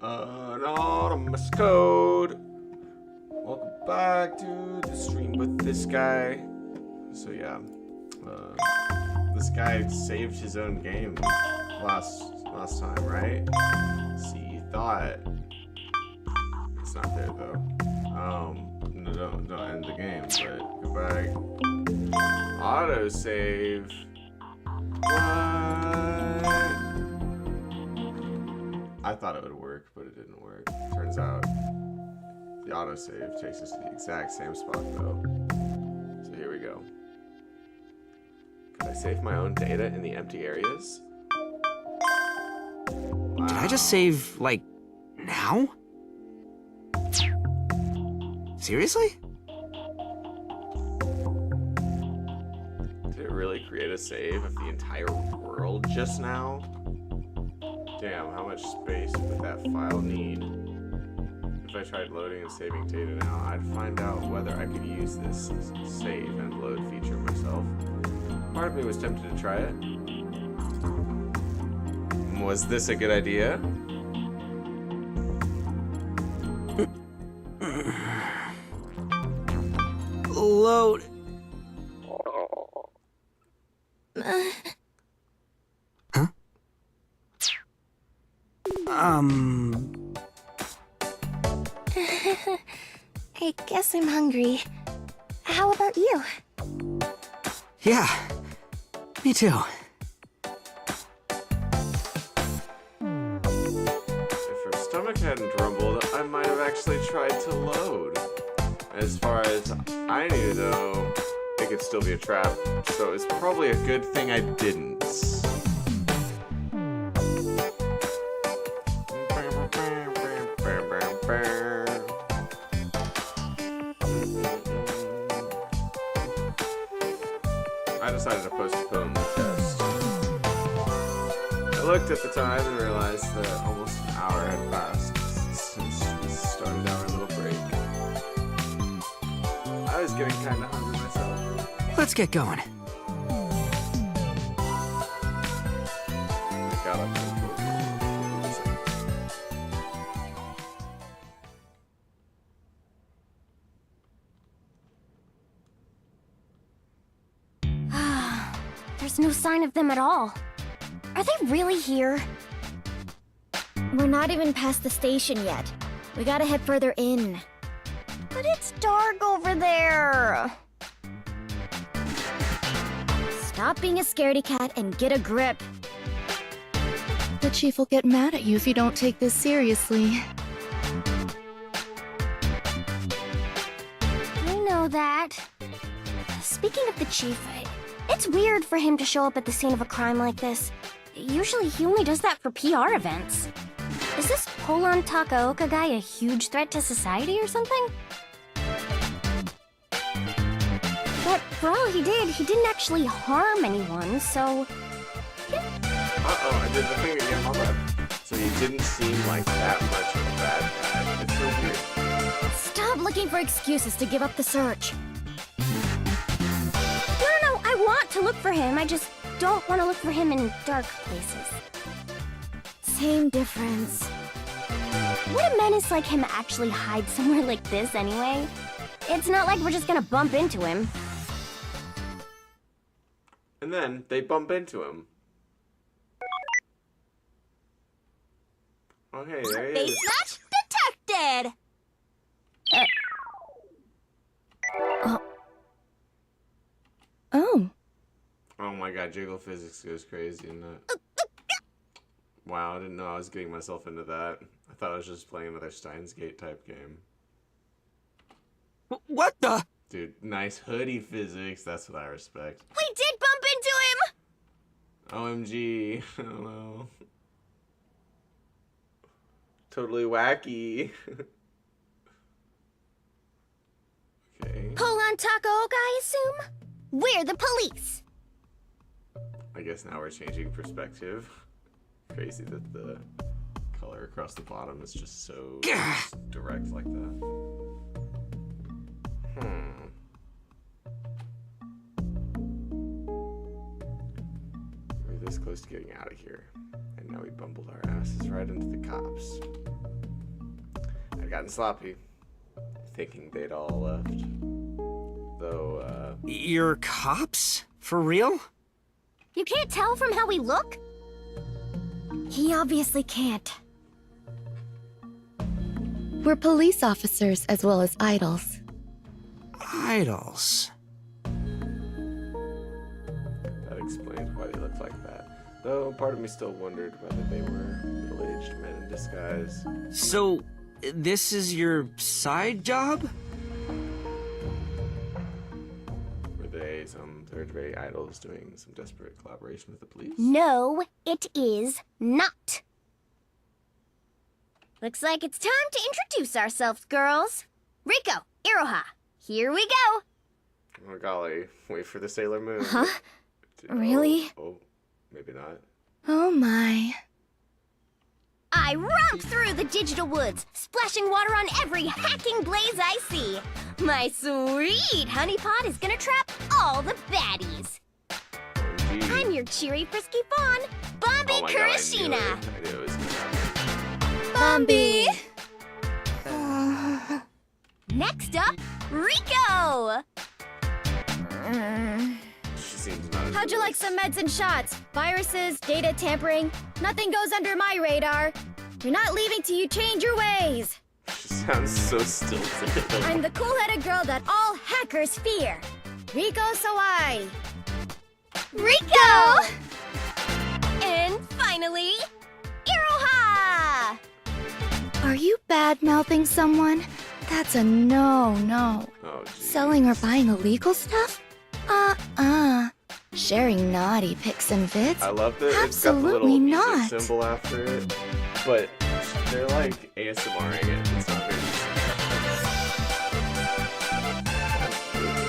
Anonymous code. Welcome back to the stream with this guy. So yeah, this guy saved his own game last time, right? See, you thought it's not there though. No, don't end the game, but go back. Auto save. What? I thought it would work, but it didn't work. Turns out the autosave takes us to the exact same spot though. So here we go. Could I save my own data in the empty areas? Wow. Did I just save, like, now? Seriously? Did it really create a save of the entire world just now? Damn, how much space would that file need? If I tried loading and saving data now, I'd find out whether I could use this save and load feature myself. Part of me was tempted to try it. Was this a good idea? Load. Huh? I guess I'm hungry. How about you? Yeah, me too. If her stomach hadn't rumbled, I might have actually tried to load. As far as I need to know, it could still be a trap, so it's probably a good thing I didn't. I decided to postpone the test. I looked at the time and realized that almost an hour had passed since we started our little break. I was getting kind of hungry myself. Let's get going. I got up and There's no sign of them at all. Are they really here? We're not even past the station yet. We gotta head further in. But it's dark over there. Stop being a scaredy cat and get a grip. The chief will get mad at you if you don't take this seriously. I know that. Speaking of the chief, it's weird for him to show up at the scene of a crime like this. Usually he only does that for PR events. Is this Polon Takaoka guy a huge threat to society or something? But for all he did, he didn't actually harm anyone, so... Uh-oh, I did the thing again, my bad. So he didn't seem like that much of a bad guy. It's so weird. Stop looking for excuses to give up the search. No, I want to look for him. I just don't want to look for him in dark places. Same difference. Would a menace like him actually hide somewhere like this anyway? It's not like we're just gonna bump into him. And then they bump into him. Okay, there he Face is. match detected! Oh. Oh my god, jiggle physics goes crazy in that. Wow, I didn't know I was getting myself into that. I thought I was just playing another Steins Gate type game. What the? Dude, nice hoodie physics, that's what I respect. We did bump into him! OMG, I don't know. Totally wacky. Okay, Polon Takaoka, I assume? We're the police! I guess now we're changing perspective. Crazy that the color across the bottom is just so direct like that. We're this close to getting out of here. And now we bumbled our asses right into the cops. have gotten sloppy, thinking they'd all left. Though, You're cops? For real? You can't tell from how we look? He obviously can't. We're police officers as well as idols. Idols. that explains why they looked like that. Though, part of me still wondered whether they were middle-aged men in disguise. So, this is your side job? Were they some third-rate idols doing some desperate collaboration with the police? No, it is not. Looks like it's time to introduce ourselves, girls. Rico, Iroha, here we go. Oh golly, wait for the Sailor Moon. Huh? Really? Oh, maybe not. Oh my. I romp through the digital woods, splashing water on every hacking blaze I see. My sweet honeypot is gonna trap all the baddies. OMG. I'm your cheery, frisky fawn, Bombi Oh my God, Kurashina. I knew it was gonna happen. Bombi! Next up, Rico. She seems not as How'd you like some meds and shots? Viruses, data tampering, nothing goes under my radar. You're not leaving till you change your ways. She sounds so stilted. I'm the cool-headed girl that all hackers fear. Rico Sawai. Rico! And finally, Iroha! Are you bad-mouthing someone? That's a no. Oh, geez. Selling or buying illegal stuff? Sharing naughty pics and vids? I love that it's got the little Absolutely music not. symbol after it, but they're like ASMRing it. It's not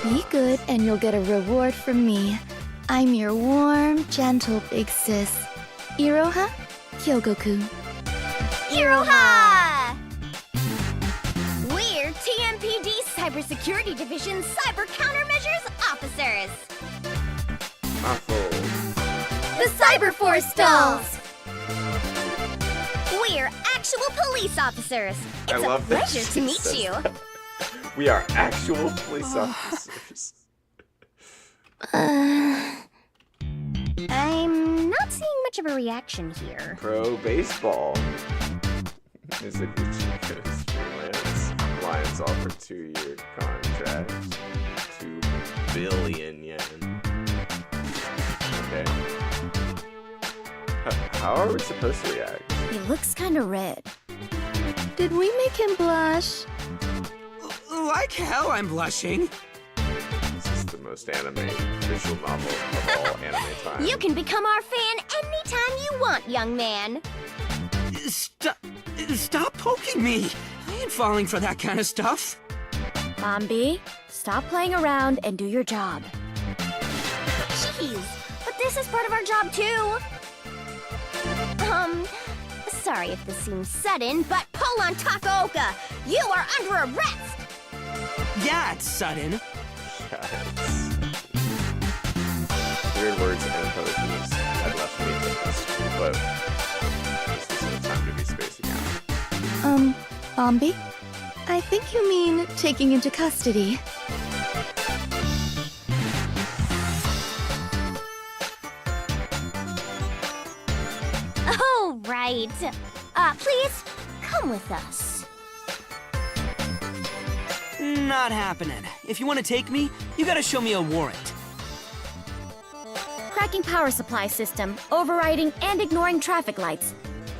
very. Be good and you'll get a reward from me. I'm your warm, gentle big sis. Iroha Hyogoku. Iroha! We're TMPD Cybersecurity Division Cyber Countermeasures Officers. Awful. The Cyberforce Dolls! We're actual police officers. It's I love a that pleasure she to meet says you. that. We are actual police officers. I'm not seeing much of a reaction here. Pro baseball. Mizuguchi freelance. Lions offer 2-year contract. 2 billion yen. Okay. How are we supposed to react? He looks kinda red. Did we make him blush? Like hell I'm blushing. This is the most anime visual novel of all anime time. You can become our fan anytime you want, young man. Stop poking me. I ain't falling for that kind of stuff. Bombi, stop playing around and do your job. Jeez, but this is part of our job too. Sorry if this seems sudden, but Polon Takaoka, you are under arrest! Yeah, it's sudden. Yeah, it's weird words and poses had left me this, but this is no time to be spacing out. Bombi? I think you mean taking into custody. Oh, right. Please, come with us. Not happening. If you want to take me, you gotta show me a warrant. Cracking power supply system, overriding and ignoring traffic lights.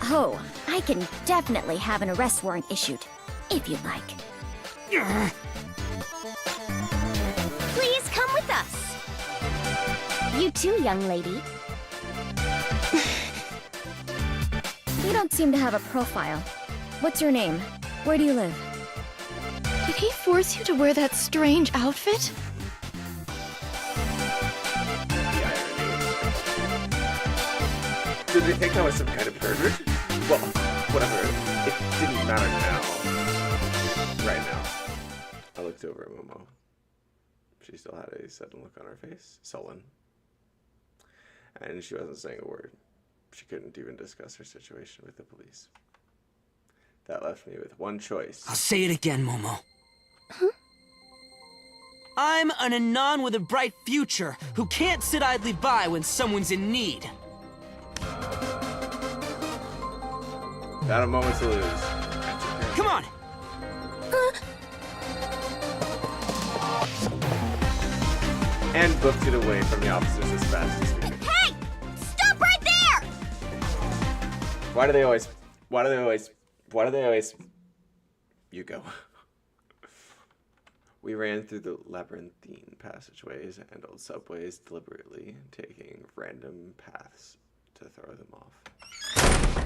Oh, I can definitely have an arrest warrant issued, if you'd like. Ugh. Please come with us. You too, young lady. You don't seem to have a profile. What's your name? Where do you live? Did he force you to wear that strange outfit? The irony. Did they think I was some kind of pervert? Well, whatever. It didn't matter now. Right now. I looked over at Momo. She still had a sudden look on her face, sullen. And she wasn't saying a word. She couldn't even discuss her situation with the police. That left me with one choice. I'll say it again, Momo. I'm an Anon with a bright future who can't sit idly by when someone's in need. Not a moment to lose. Come on! And booked it away from the officers as fast as we could. Hey! Stop right there! Why do they always... You go. We ran through the labyrinthine passageways and old subways deliberately, taking random paths to throw them off.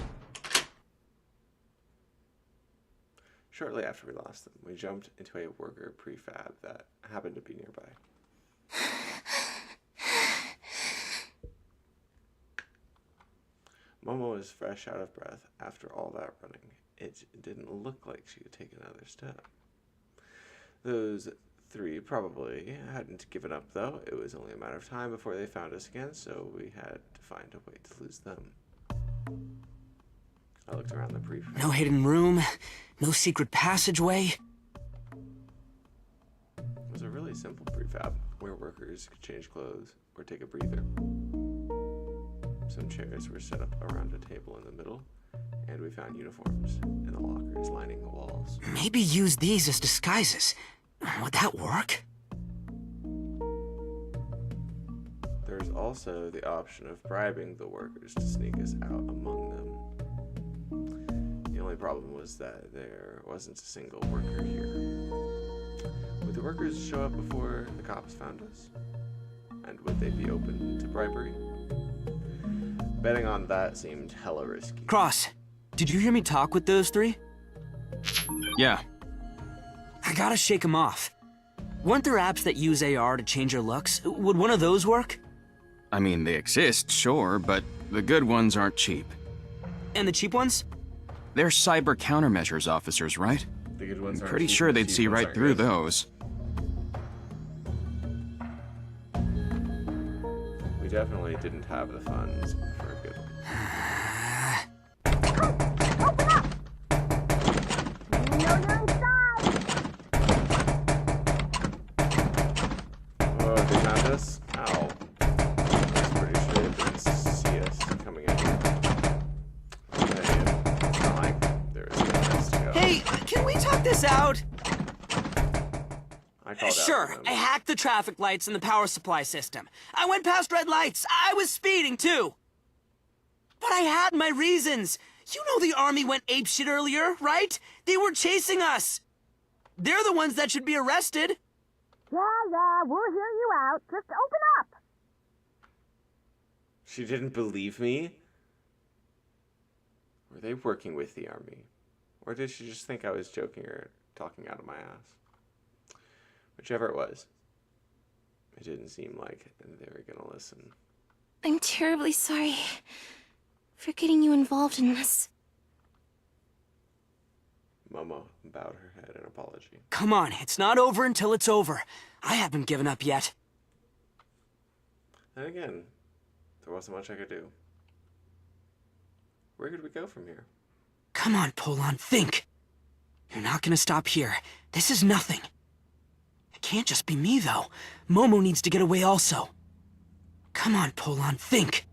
Shortly after we lost them, we jumped into a worker prefab that happened to be nearby. Momo was fresh out of breath after all that running. It didn't look like she could take another step. Those three probably hadn't given up, though. It was only a matter of time before they found us again, so we had to find a way to lose them. I looked around the prefab. No hidden room, no secret passageway. It was a really simple prefab where workers could change clothes or take a breather. Some chairs were set up around a table in the middle, and we found uniforms in the lockers lining the walls. Maybe use these as disguises. Would that work? There's also the option of bribing the workers to sneak us out among them. The only problem was that there wasn't a single worker here. Would the workers show up before the cops found us? And would they be open to bribery? Betting on that seemed hella risky. Cross, did you hear me talk with those three? Yeah. I gotta shake them off. Weren't there apps that use AR to change your looks? Would one of those work? I mean, they exist, sure, but the good ones aren't cheap. And the cheap ones? They're cyber countermeasures officers, right? The good ones I'm aren't pretty cheap, sure the they'd cheap see ones right aren't through good. those. We definitely didn't have the funds for a good one. Oh, they found us? Ow. I was pretty sure they didn't see us coming in here. It's not like there was anywhere else to go. Hey, can we talk this out? I called out Sure, to them. I hacked the traffic lights and the power supply system. I went past red lights. I was speeding, too. But I had my reasons. You know the army went apeshit earlier, right? They were chasing us. They're the ones that should be arrested. Yeah, we'll hear you out. Just open up. She didn't believe me? Were they working with the army? Or did she just think I was joking or talking out of my ass? Whichever it was, it didn't seem like they were gonna listen. I'm terribly sorry for getting you involved in this. Momo bowed her head in apology. Come on, it's not over until it's over. I haven't given up yet. And again, there wasn't much I could do. Where could we go from here? Come on, Polon, think. You're not gonna stop here. This is nothing. It can't just be me, though. Momo needs to get away also. Come on, Polon, think.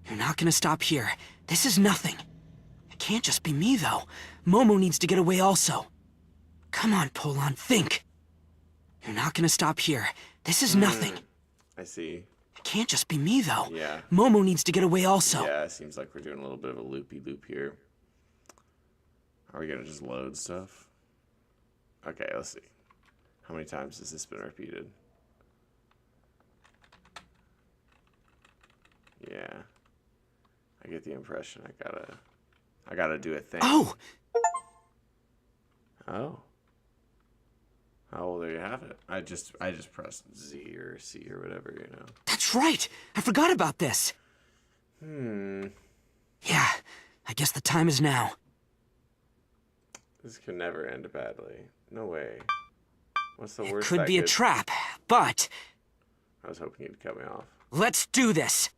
You're not gonna stop here. This is nothing. It can't just be me, though. Momo needs to get away also. Come on, Polon, think. You're not gonna stop here. This is nothing. I see. It can't just be me, though. Yeah. Momo needs to get away also. Yeah, it seems like we're doing a little bit of a loopy-loop here. Are we gonna just load stuff? Okay, let's see. How many times has this been repeated? Yeah. I get the impression I gotta do a thing. Oh! Oh. Oh, well, there you have it. I just pressed Z or C or whatever, you know. That's right! I forgot about this. Hmm. Yeah, I guess the time is now. This could never end badly. No way. What's the It worst could that be a trap, but I was hoping you'd cut me off. let's do this.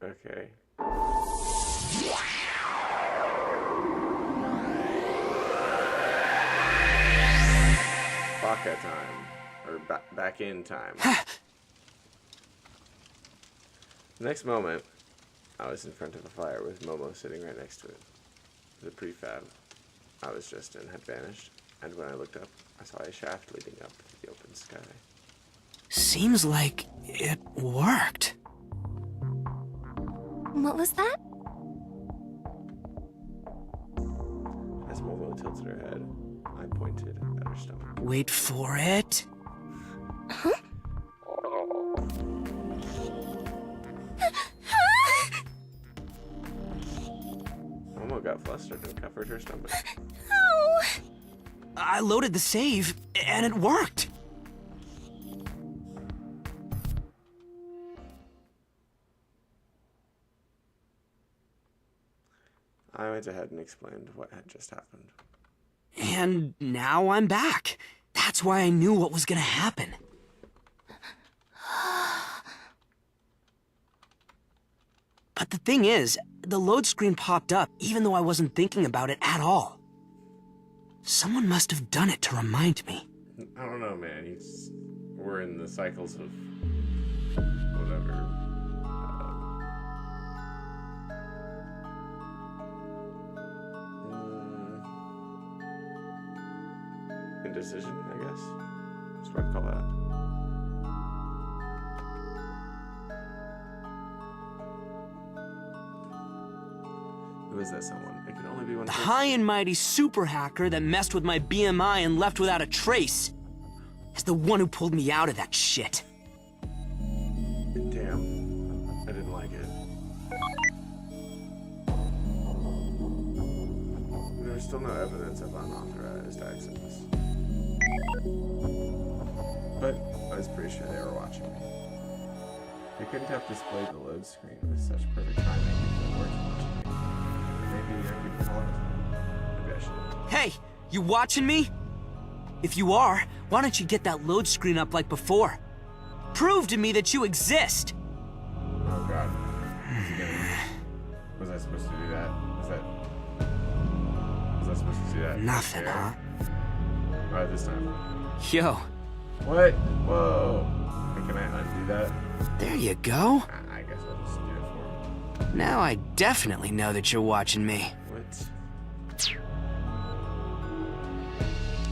Okay. Baka time. Or back in time. The next moment, I was in front of a fire with Momo sitting right next to it. The prefab I was just in had vanished, and when I looked up, I saw a shaft leading up to the open sky. Seems like it worked. What was that? As Momo tilted her head, I pointed at her stomach. Wait for it. Momo got flustered and covered her stomach. Oh! I loaded the save, and it worked. I went ahead and explained what had just happened. And now I'm back. That's why I knew what was gonna happen. But the thing is, the load screen popped up even though I wasn't thinking about it at all. Someone must have done it to remind me. I don't know, man. We're in the cycles of whatever. Indecision, I guess. That's what I'd call that. Who is that someone? It can only be one The person. high and mighty super hacker that messed with my BMI and left without a trace is the one who pulled me out of that shit. Damn. I didn't like it. There was still no evidence of unauthorized access. But I was pretty sure they were watching me. They couldn't have displayed the load screen with such perfect timing if they weren't watching me. Maybe I could call it. Maybe I should. Hey, you watching me? If you are, why don't you get that load screen up like before? Prove to me that you exist! Oh god. Was I supposed to do that? Was I supposed to do that? Nothing, huh? Alright, this time. Yo, What? Whoa. Hey, can I undo that? there you go. I guess I'll just do it for him. Now I definitely know that you're watching me. What?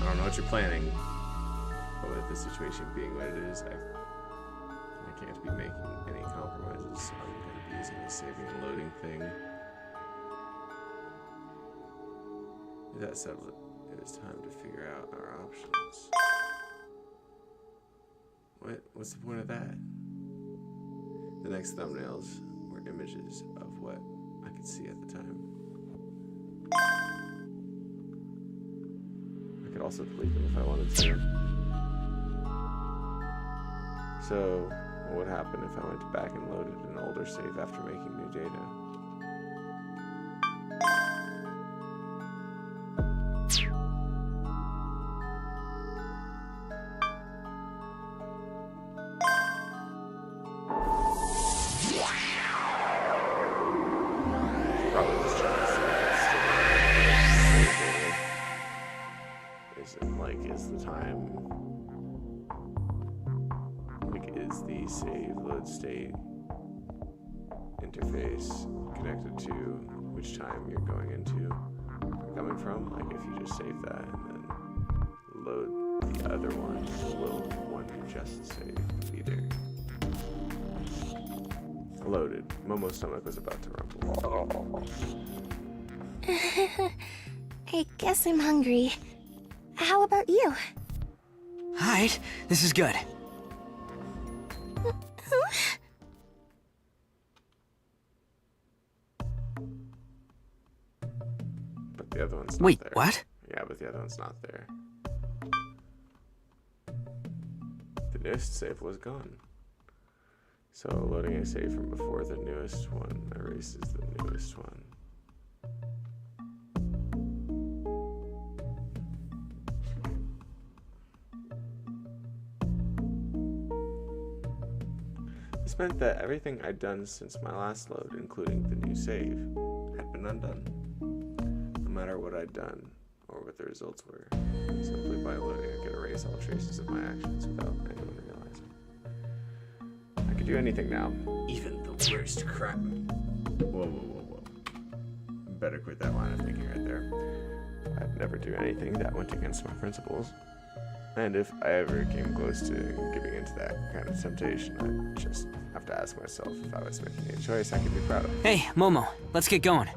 I don't know what you're planning. But with the situation being what it is, I can't be making any compromises. I'm going to be using the saving and loading thing. With that said, it is time to figure out our options. What's the point of that? The next thumbnails were images of what I could see at the time. I could also delete them if I wanted to. So, what would happen if I went back and loaded an older save after making new data? Probably just trying to see if it's still is the time, is the save load state interface connected to which time you're going into or coming from? Like if you just save that and then load the other one, will one you just saved be there? Loaded. Momo's stomach was about to rumble. I guess I'm hungry. How about you? Alright, this is good. But the other one's not Wait, there. what? Yeah, but the other one's not there. The newest save was gone. So loading a save from before the newest one erases the newest one. This meant that everything I'd done since my last load, including the new save, had been undone. No matter what I'd done, or what the results were. Simply by loading, I could erase all traces of my actions without anyone realizing. I could do anything now, even the worst crime. Whoa. Better quit that line of thinking right there. I'd never do anything that went against my principles. And if I ever came close to giving into that kind of temptation, I'd just have to ask myself if I was making a choice I could be proud of. Hey, Momo, let's get going.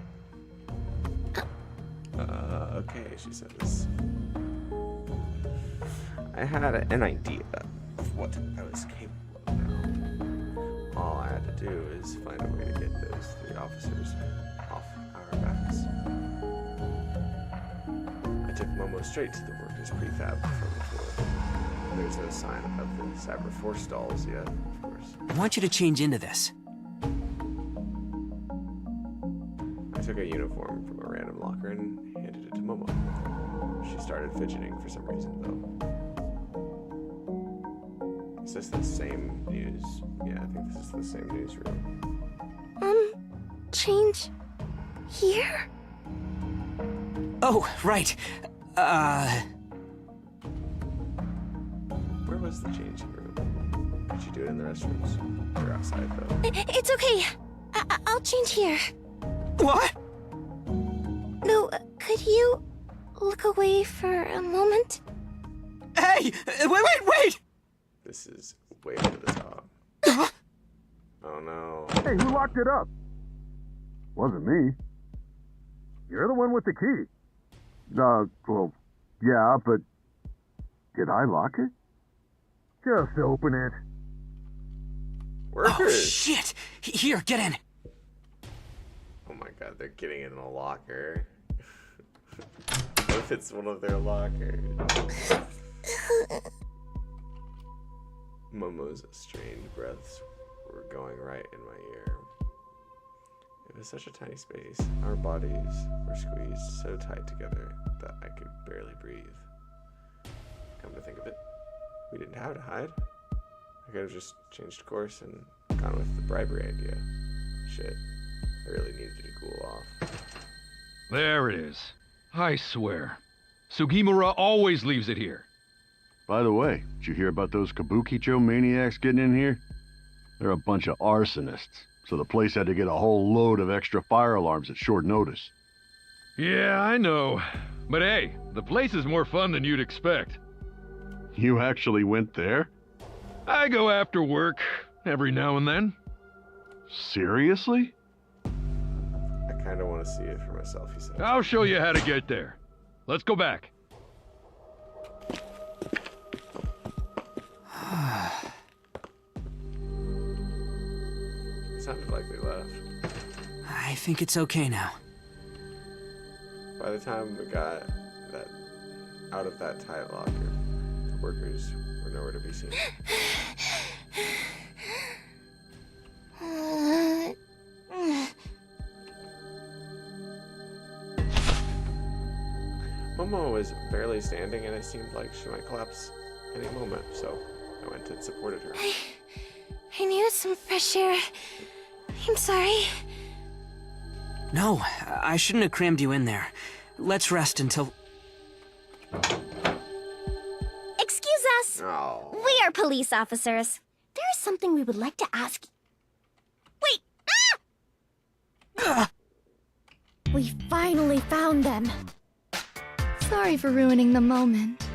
Okay, she says. I had an idea of what I was capable of now. All I had to do is find a way to get those 3 officers off our backs. I took Momo straight to the workers' prefab from the floor. There's no sign of the Cyber Force dolls yet, of course. I want you to change into this. I took a uniform from a random locker and handed it to Momo. She started fidgeting for some reason, though. Is this the same news? Yeah, I think this is the same newsroom. Change here? Oh, right. Where was the changing room? Could you do it in the restrooms? Or outside, though? It's okay. I'll change here. What? No, could you look away for a moment? Hey! Wait! This is way over the top. Oh no. Hey, who locked it up? Wasn't me. You're the one with the key. Well, yeah, but did I lock it? Just open it. Workers! Oh, shit! Here, get in. Oh my god, they're getting in a locker. What if it's one of their lockers? Momo's strained breaths were going right in my ear. It was such a tiny space. Our bodies were squeezed so tight together that I could barely breathe. Come to think of it, we didn't have to hide. I could have just changed course and gone with the bribery idea. Shit, I really needed to cool off. There it is. I swear. Sugimura always leaves it here. By the way, did you hear about those Kabukicho maniacs getting in here? They're a bunch of arsonists, so the place had to get a whole load of extra fire alarms at short notice. Yeah, I know. But hey, the place is more fun than you'd expect. You actually went there? I go after work every now and then. Seriously? I kind of want to see it for myself, he said. I'll show you how to get there. Let's go back. It sounded like they left. I think it's okay now. By the time we got that out of that tight locker, the workers were nowhere to be seen. Momo was barely standing, and it seemed like she might collapse any moment, so I went and supported her. I needed some fresh air. I'm sorry. No, I shouldn't have crammed you in there. Let's rest until... Excuse us. Oh. We are police officers. There is something we would like to ask. Wait! Ah! We finally found them. Sorry for ruining the moment.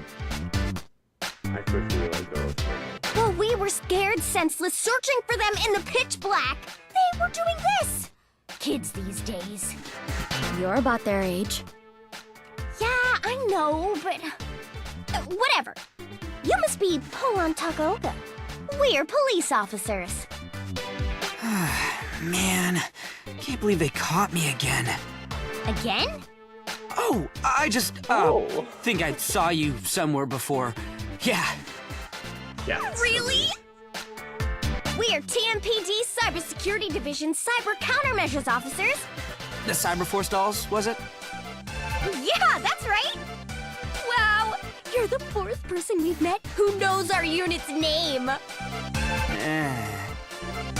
I quickly let go of Momo. Well, we were scared senseless searching for them in the pitch black. They were doing this. Kids these days. You're about their age. Yeah, I know, but... whatever. You must be Polon Takaoka. We're police officers. Man, can't believe they caught me again. Again? Oh, I just, think I saw you somewhere before. Yeah. Yeah. Really? We are TMPD Cybersecurity Division Cyber Countermeasures Officers. The Cyberforce dolls, was it? Yeah, that's right. Wow, you're the 4th person we've met who knows our unit's name.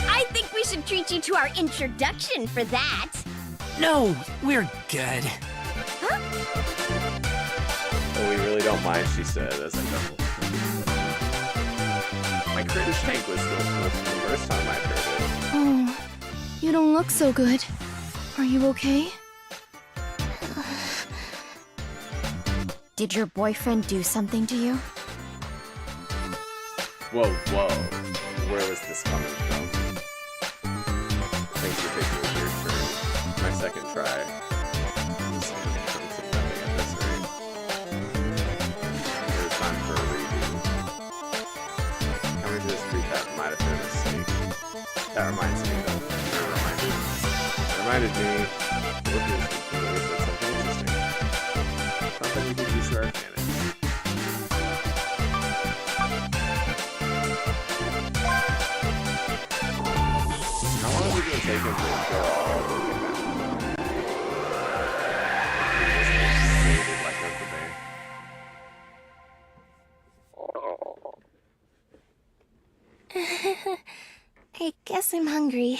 I think we should treat you to our introduction for that. No, we're good. Huh? Oh, we really don't mind, she said, as I double. My British tank was the first time I heard it. Oh, you don't look so good. Are you okay? Did your boyfriend do something to you? Whoa, whoa. Where was this coming from? Thanks for taking a weird turn. My second try. Just coming to nothing at this rate. There's time for a redo. Coming to this recap might have been a mistake. That reminds me though. It reminded me. Look at this. That's something interesting. Something we could use to our advantage. How long is it going to take him to go all the way back? Like yesterday. I guess I'm hungry.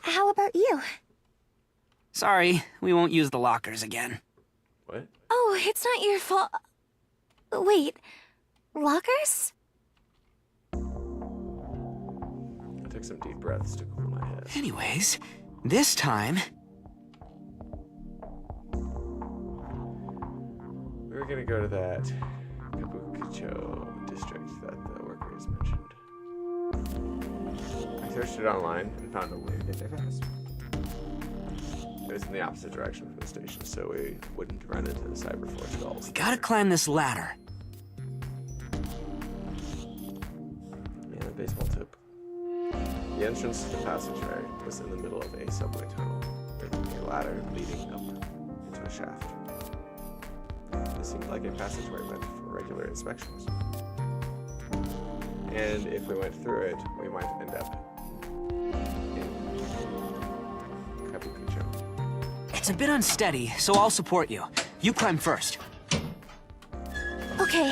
How about you? Sorry, we won't use the lockers again. What? Oh, it's not your fault. Wait, lockers? I took some deep breaths to cool my head. Anyways, this time... We were gonna go to that Kabukicho district that the workers mentioned. I searched it online and found a way to get there fast. It was in the opposite direction from the station, so we wouldn't run into the Cyberforce dolls. We gotta climb this ladder. And a baseball tip. The entrance to the passageway was in the middle of a subway tunnel, with a ladder leading up into a shaft. This seemed like a passageway meant for regular inspections. And if we went through it, we might end up in Kabukicho. It's a bit unsteady, so I'll support you. You climb first. Okay.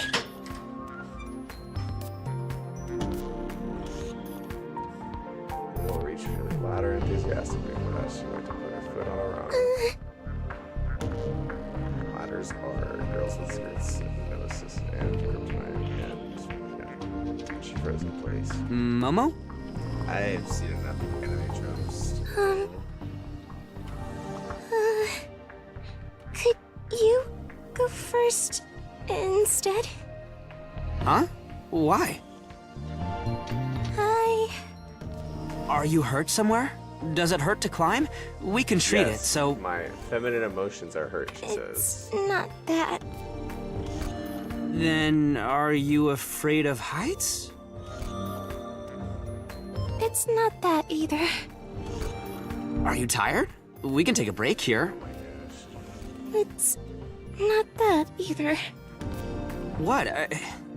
We'll reach for the ladder enthusiastically, but she went to put her foot on her own. Ladders are girls with skirts and nemesis and kryptonite, and yeah, she froze in place. Momo? I've seen enough anime tropes. Could you go first instead? Huh? Why? Are you hurt somewhere? Does it hurt to climb? We can treat it, so... My feminine emotions are hurt, she It's says. not that. Then are you afraid of heights? It's not that either. Are you tired? We can take a break here. It's not that either. What?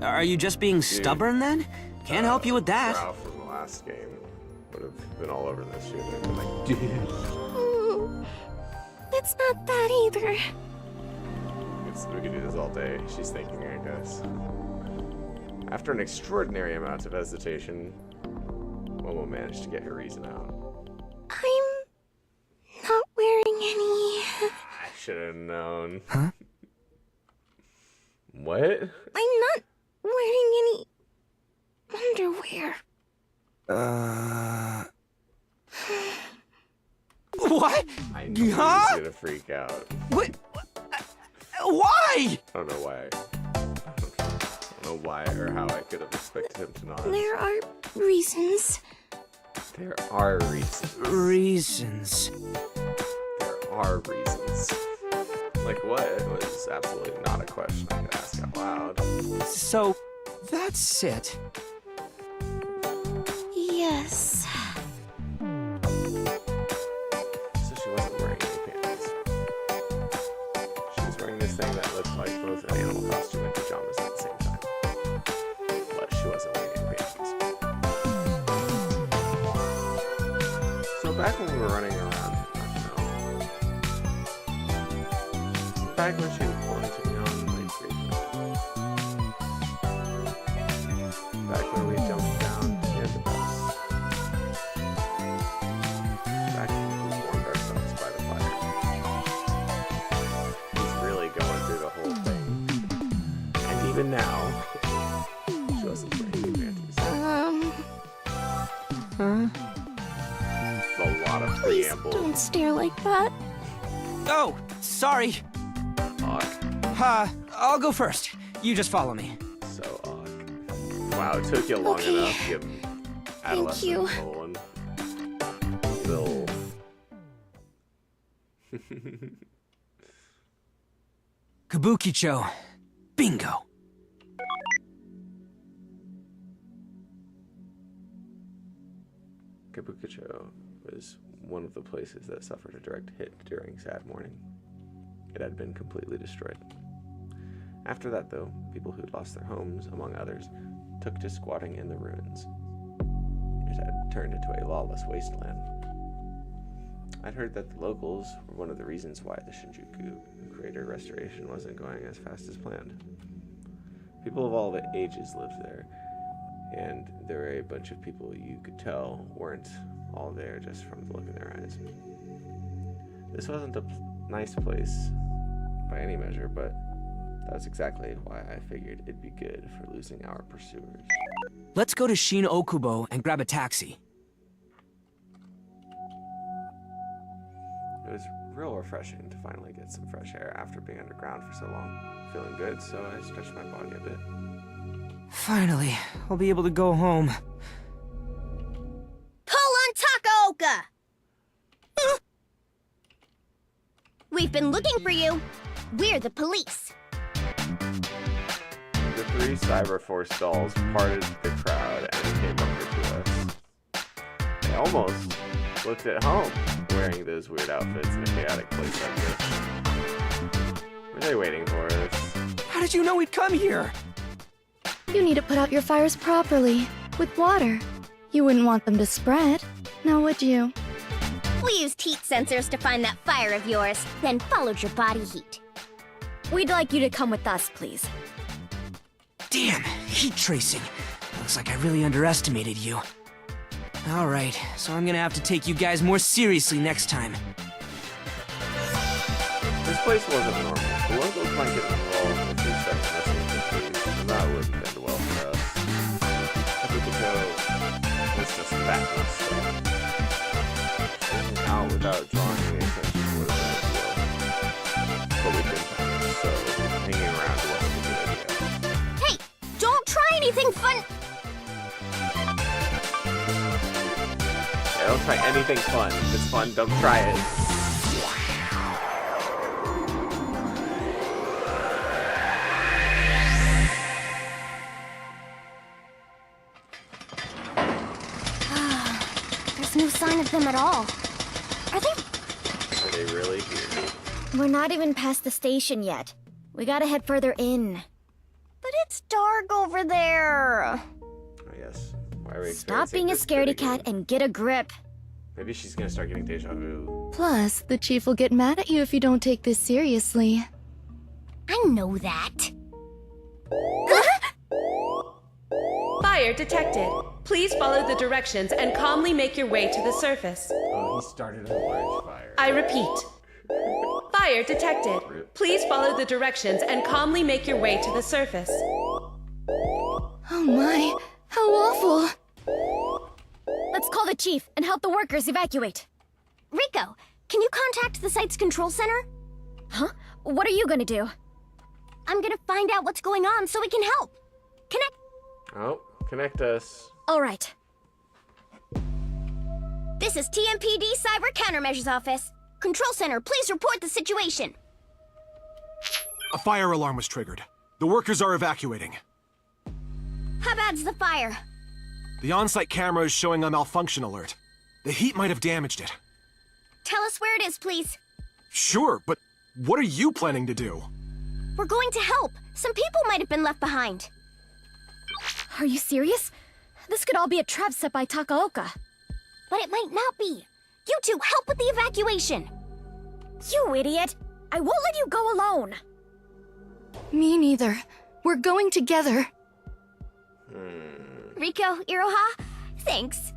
Are you just being stubborn then? Can't help you with that. Ralph from the last game would have been all over this. She would have been like, dude. It's not that either. We could do this all day. She's thinking, I guess. After an extraordinary amount of hesitation, Momo managed to get her reason out. I'm not wearing any. I should have known. Huh? What? I'm not wearing any underwear. What? I knew he was Huh? gonna freak out. What? Why? I don't know why. I don't know why or how I could have expected him to not. There are reasons. There are reasons. Reasons. There are reasons. Like what? It was absolutely not a question I could ask out loud. So, that's it. Yes. So she wasn't wearing any panties. She was wearing this thing that looked like both an animal costume and pajamas at the same time. But she wasn't wearing any panties. So back when we were running around, back when she was wanting to be on like back when we jumped down to get the bus. Back when we warmed ourselves by the fire. He's really going through the whole thing. even now. She wasn't playing Mantis. A lot of Please preamble. don't stare like that. Oh, sorry. Odd. I'll go first. You just follow me. So odd. Wow, it took you long Okay. enough. You adolescent you. Nolan. Bill. Kabukicho. Bingo. Kabukicho was one of the places that suffered a direct hit during Sad Morning. It had been completely destroyed. After that, though, people who'd lost their homes, among others, took to squatting in the ruins. It had turned into a lawless wasteland. I'd heard that the locals were one of the reasons why the Shinjuku crater restoration wasn't going as fast as planned. People of all ages lived there, and there were a bunch of people you could tell weren't all there just from the look in their eyes. This wasn't a nice place by any measure, but that was exactly why I figured it'd be good for losing our pursuers. Let's go to Shin Okubo and grab a taxi. It was real refreshing to finally get some fresh air after being underground for so long. Feeling good, so I stretched my body a bit. Finally, I'll be able to go home. Pull on Takaoka! We've been looking for you. We're the police. The three Cyberforce dolls parted the crowd and came over to us. They almost looked at home, wearing those weird outfits in a chaotic place like this. Were they waiting for us? How did you know we'd come here? You need to put out your fires properly, with water. You wouldn't want them to spread, now would you? We used heat sensors to find that fire of yours, then followed your body heat. We'd like you to come with us, please. Damn, heat tracing. Looks like I really underestimated you. Alright, so I'm gonna have to take you guys more seriously next time. This place wasn't normal. The locals might get involved if they started messing with the police, and that wouldn't end well for us. If we could go, it's just that stuff. Hanging out without drawing any attention would have been a deal. But we didn't, so hanging around wasn't a good idea. Hey, don't try anything fun. Yeah, don't try anything fun. If it's fun, don't try it. There's no sign of them at all. Are they? Are they really here? We're not even past the station yet. We gotta head further in. But it's dark over there. Oh, yes. Why are we Stop experiencing being a this scaredy bit again? cat and get a grip. Maybe she's gonna start getting deja vu. Plus, the chief will get mad at you if you don't take this seriously. I know that. Fire detected. Please follow the directions and calmly make your way to the surface. Oh, he started a large fire. I repeat. Fire detected. Please follow the directions and calmly make your way to the surface. Oh my, how awful! Let's call the chief and help the workers evacuate. Rico, can you contact the site's control center? Huh? What are you gonna do? I'm gonna find out what's going on so we can help. Connect. Oh, connect us. All right. This is TMPD Cyber Countermeasures Office. Control center, please report the situation. A fire alarm was triggered. The workers are evacuating. How bad's the fire? The on-site camera is showing a malfunction alert. The heat might have damaged it. Tell us where it is, please. Sure, but what are you planning to do? We're going to help. Some people might have been left behind. Are you serious? This could all be a trap set by Takaoka. But it might not be. You two help with the evacuation. You idiot! I won't let you go alone! Me neither. We're going together. Rico, Iroha, thanks.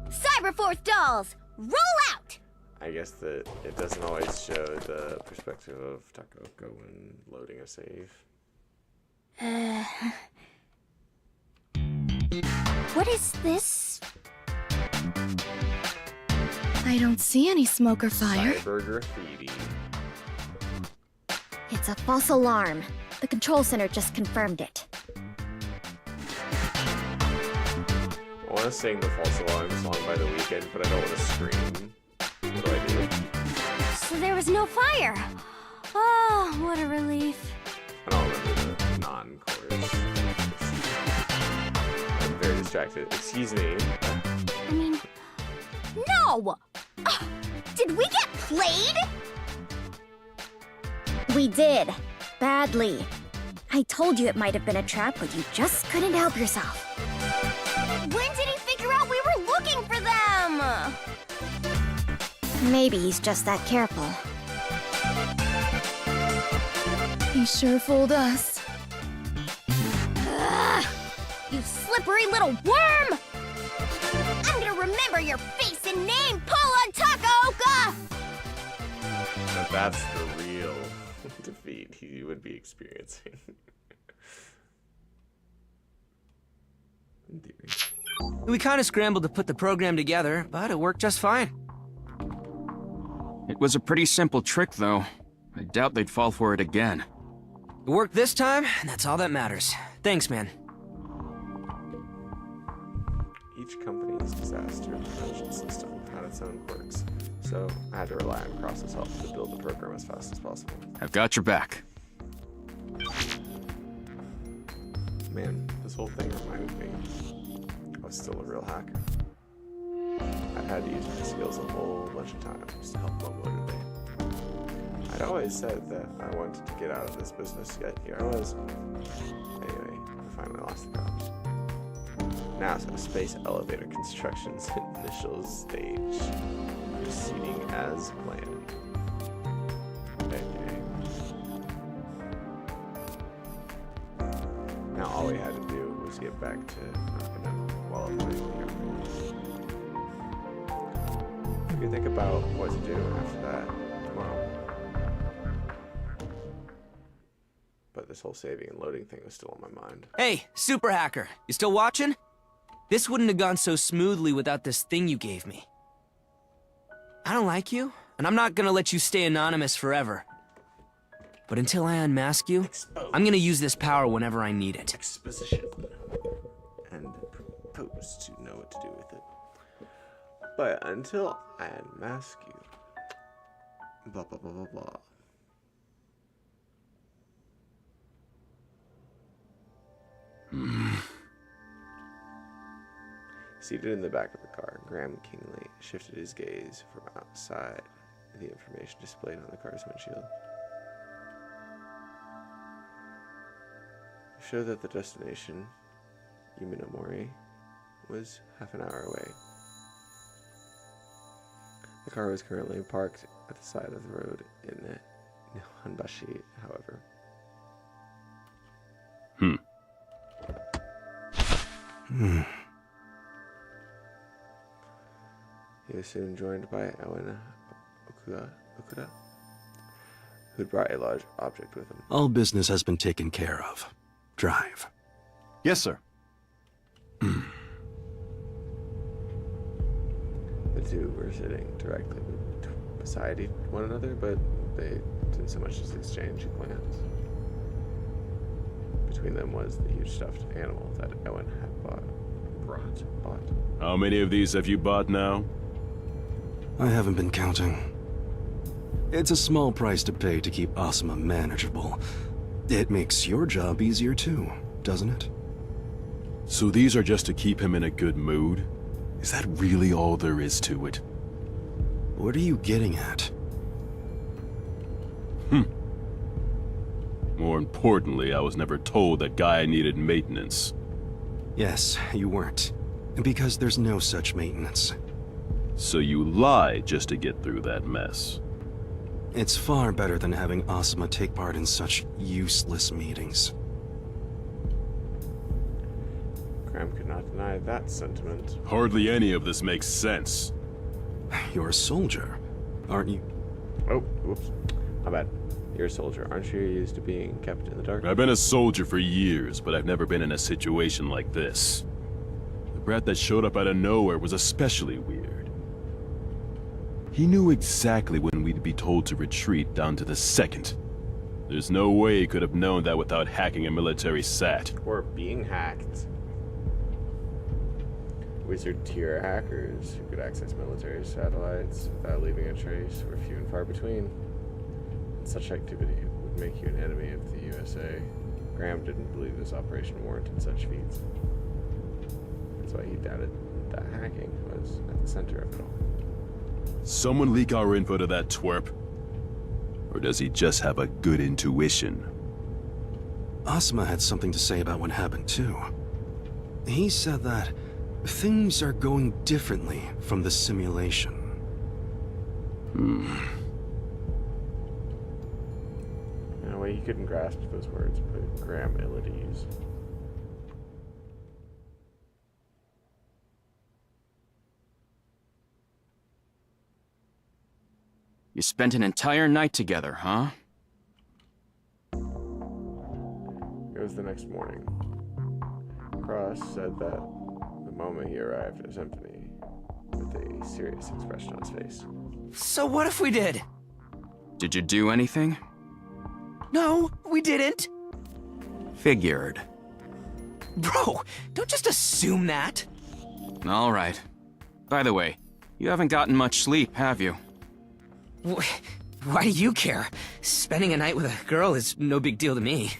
Cyberforce dolls, roll out! I guess that it doesn't always show the perspective of Takaoka when loading a save. What is this? I don't see any smoke or fire. Cyber graffiti. It's a false alarm. The control center just confirmed it. I want to sing the false alarm song by The Weeknd, but I don't want to scream. What do I do? So there was no fire. Oh, what a relief. I don't remember the non-chorus. I'm very distracted. Excuse me. I mean, no! Did we get played? We did. Badly. I told you it might have been a trap, but you just couldn't help yourself. When did he figure out we were looking for them? Maybe he's just that careful. He sure fooled us. Ugh, you slippery little worm! I'm gonna remember your face and name, Polon Takaoka! But that's the real defeat he would be experiencing. In theory. We kind of scrambled to put the program together, but it worked just fine. It was a pretty simple trick, though. I doubt they'd fall for it again. It worked this time, and that's all that matters. Thanks, man. Each company's disaster prevention system had its own quirks, so I had to rely on Cross's help to build the program as fast as possible. I've got your back. Man, this whole thing reminded me I was still a real hacker. I'd had to use my skills a whole bunch of times to help Momo today. I'd always said that I wanted to get out of this business, yet here I was. Anyway, I finally lost the cops. NASA space elevator construction's initial stage, proceeding as planned. Okay. Now all we had to do was get back to knocking them while avoiding the government. We can think about what to do after that tomorrow. But this whole saving and loading thing was still on my mind. Hey, Super Hacker, you still watching? This wouldn't have gone so smoothly without this thing you gave me. I don't like you, and I'm not gonna let you stay anonymous forever. But until I unmask you, I'm gonna use this power whenever I need it. Exposition. And propose to know what to do with it. But until I unmask you, blah blah blah blah blah. Seated in the back of the car, Graham Kingley shifted his gaze from outside the information displayed on the car's windshield. It showed that the destination, Yuminomori, was half an hour away. The car was currently parked at the side of the road in Nihonbashi, however. He was soon joined by Ewan Okuda, who'd brought a large object with him. All business has been taken care of. Drive. Yes, sir. The two were sitting directly beside one another, but they didn't so much as exchange a glance. Between them was the huge stuffed animal that Ewan had bought. How many of these have you bought now? I haven't been counting. It's a small price to pay to keep Asuma manageable. It makes your job easier too, doesn't it? So these are just to keep him in a good mood? Is that really all there is to it? What are you getting at? More importantly, I was never told that Gaia needed maintenance. Yes, you weren't. Because there's no such maintenance. So you lie just to get through that mess. It's far better than having Asuma take part in such useless meetings. Graham could not deny that sentiment. Hardly any of this makes sense. You're a soldier, aren't you? Oh, whoops. My bad. You're a soldier, aren't you? You're used to being kept in the dark. I've been a soldier for years, but I've never been in a situation like this. The brat that showed up out of nowhere was especially weird. He knew exactly when we'd be told to retreat down to the second. There's no way he could have known that without hacking a military sat. Or being hacked. Wizard tier hackers who could access military satellites without leaving a trace were few and far between. Such activity would make you an enemy of the USA. Graham didn't believe this operation warranted such feats. That's why he doubted that hacking was at the center of it all. Someone leak our info to that twerp? Or does he just have a good intuition? Asuma had something to say about what happened too. He said that things are going differently from the simulation. In a way, he couldn't grasp those words, put Graham ill at ease. You spent an entire night together, huh? It was the next morning. Cross said that the moment he arrived at Symphony, with a serious expression on his face. So what if we did? Did you do anything? No, we didn't. Figured. Bro, don't just assume that. All right. By the way, you haven't gotten much sleep, have you? Why do you care? Spending a night with a girl is no big deal to me.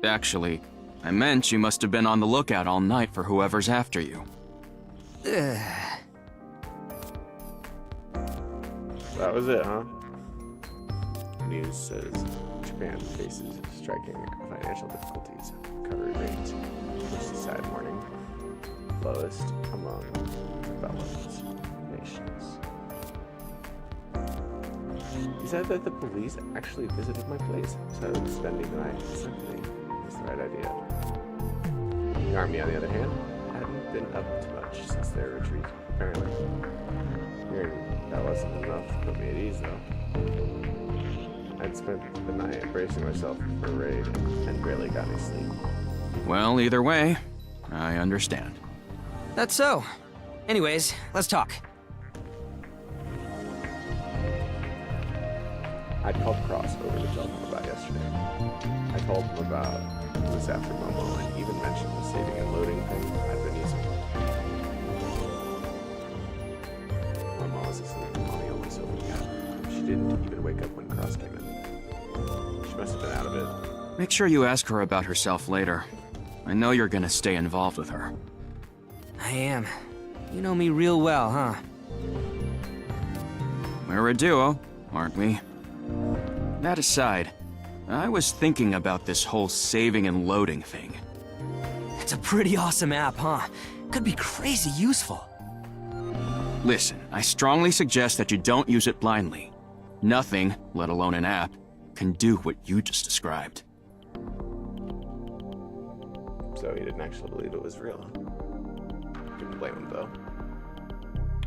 Actually, I meant you must have been on the lookout all night for whoever's after you. That was it, huh? News says Japan faces striking financial difficulties. Recovery rate, which is a sad warning, lowest among developed nations. He said that the police actually visited my place, so spending the night at Symphony was the right idea. The army, on the other hand, hadn't been up to much since their retreat, apparently. Hearing that wasn't enough to put me at ease, though. I'd spent the night bracing myself for a raid and barely got any sleep. Well, either way, I understand. That's so. Anyways, let's talk. I'd called Cross over to tell him about yesterday. I told him about this after Momo and even mentioned the saving and loading thing I'd been using. Momo was asleep on the only sofa we had. She didn't even wake up when Cross came in. She must have been out of it. Make sure you ask her about herself later. I know you're gonna stay involved with her. I am. You know me real well, huh? We're a duo, aren't we? That aside, I was thinking about this whole saving and loading thing. It's a pretty awesome app, huh? Could be crazy useful. Listen, I strongly suggest that you don't use it blindly. Nothing, let alone an app, can do what you just described. So he didn't actually believe it was real. Didn't blame him, though.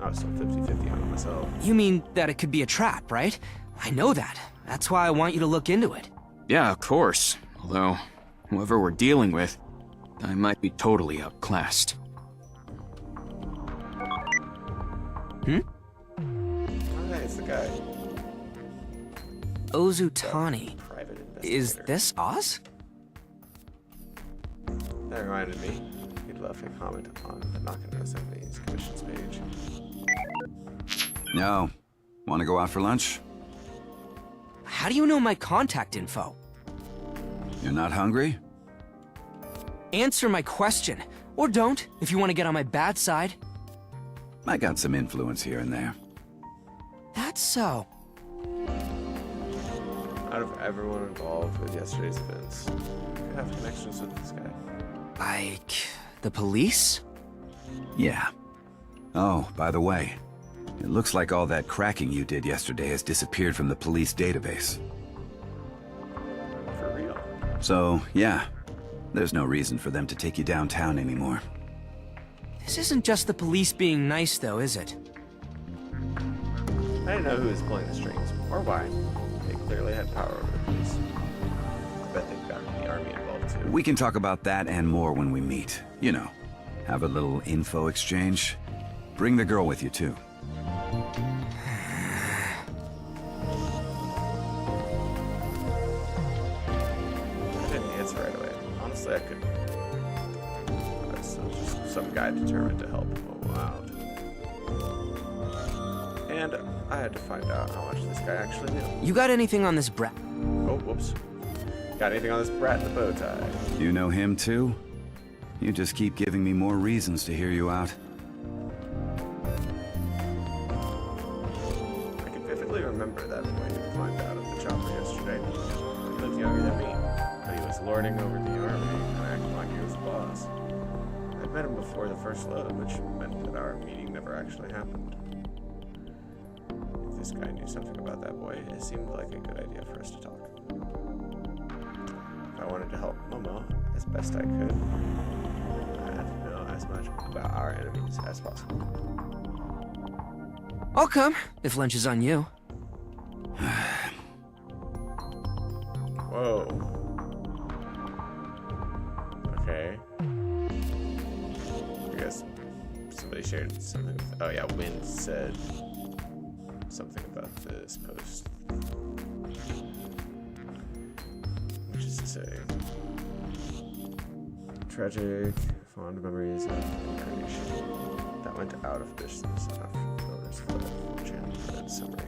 I was still 50-50 on it myself. You mean that it could be a trap, right? I know that. That's why I want you to look into it. Yeah, of course. Although, whoever we're dealing with, I might be totally outclassed. Hi, it's the guy. Ozutani. Private investigator. Is this Oz? That reminded me. He'd left a comment on the Nakano Symphony's commissions page. No. Want to go out for lunch? How do you know my contact info? You're not hungry? Answer my question. Or don't, if you want to get on my bad side. I got some influence here and there. That's so. Out of everyone involved with yesterday's events, you have connections with this guy. Like, the police? Yeah. Oh, by the way, it looks like all that cracking you did yesterday has disappeared from the police database. For real. So, yeah, there's no reason for them to take you downtown anymore. This isn't just the police being nice, though, is it? I didn't know who was pulling the strings, or why. They clearly had power over the police. I bet they've gotten the army involved too. We can talk about that and more when we meet. You know, have a little info exchange. Bring the girl with you, too. I didn't answer right away. Honestly, I could. That's still just some guy determined to help Momo out. And I had to find out how much this guy actually knew. You got anything on this brat? Oh, whoops. Got anything on this brat in the bow tie? You know him, too? You just keep giving me more reasons to hear you out. I can vividly remember that boy who climbed out of the chopper yesterday. He looked younger than me, but he was lording over the army and acting like he was the boss. I'd met him before the first load, which meant that our meeting never actually happened. If this guy knew something about that boy, it seemed like a good idea for us to talk. If I wanted to help Momo as best I could, I had to know as much about our enemies as possible. I'll come, if lunch is on you. Whoa. Okay. I guess somebody shared something. Oh yeah, Wind said something about this post. Which is to say, tragic, fond memories of incarnation that went out of business enough voters of that summary.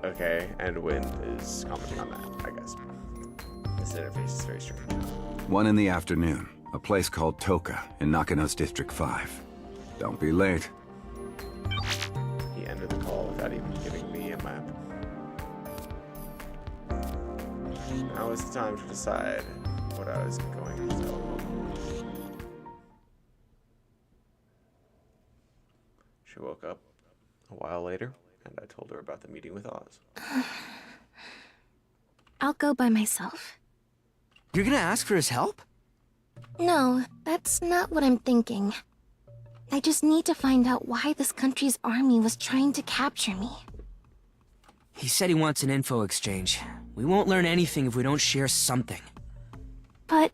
Okay, and Wind is commenting on that, I guess. This interface is very strange. 1 in the afternoon, a place called Toka in Nakano's District 5. Don't be late. He ended the call without even giving me a map. Now is the time to decide what I was going to tell Momo. She woke up a while later, and I told her about the meeting with Oz. I'll go by myself. You're gonna ask for his help? No, that's not what I'm thinking. I just need to find out why this country's army was trying to capture me. He said he wants an info exchange. We won't learn anything if we don't share something. But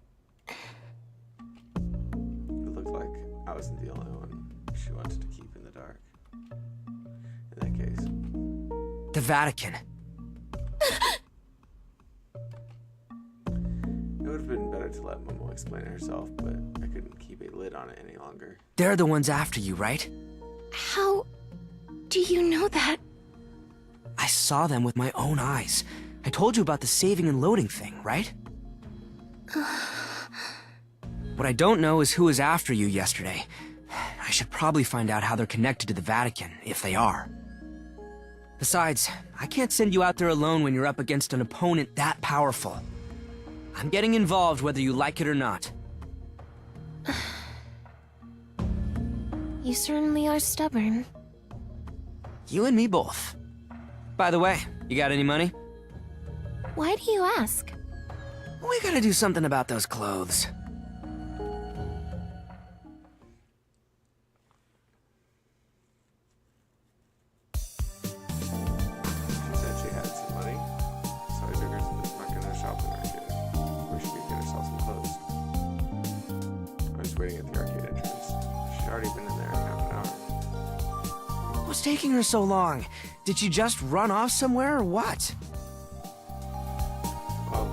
It looked like I wasn't the only one she wanted to keep in the dark. In that case, The Vatican. it would have been better to let Momo explain it herself, but I couldn't keep a lid on it any longer. They're the ones after you, right? how do you know that? I saw them with my own eyes. I told you about the saving and loading thing, right? What I don't know is who was after you yesterday. I should probably find out how they're connected to the Vatican, if they are. Besides, I can't send you out there alone when you're up against an opponent that powerful. I'm getting involved whether you like it or not. You certainly are stubborn. You and me both. By the way, you got any money? Why do you ask? We gotta do something about those clothes. She said she had some money, so I took her to the Nakano shopping arcade, where she could get herself some clothes. I was waiting at the arcade entrance. She'd already been in there in half an hour. What's taking her so long? Did she just run off somewhere or what? Well,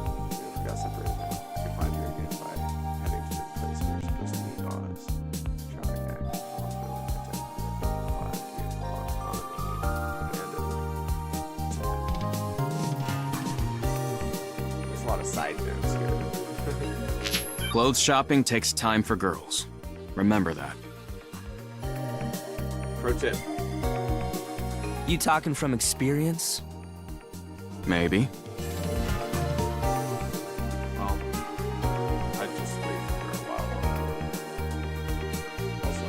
we got separated now. I could find her again by heading to the place we were supposed to meet Oz. Shopping at Longville, There's a lot of side notes here. Clothes shopping takes time for girls. Remember that. Pro tip. You talking from experience? Maybe. Well, I'd just wait for a while longer. Also,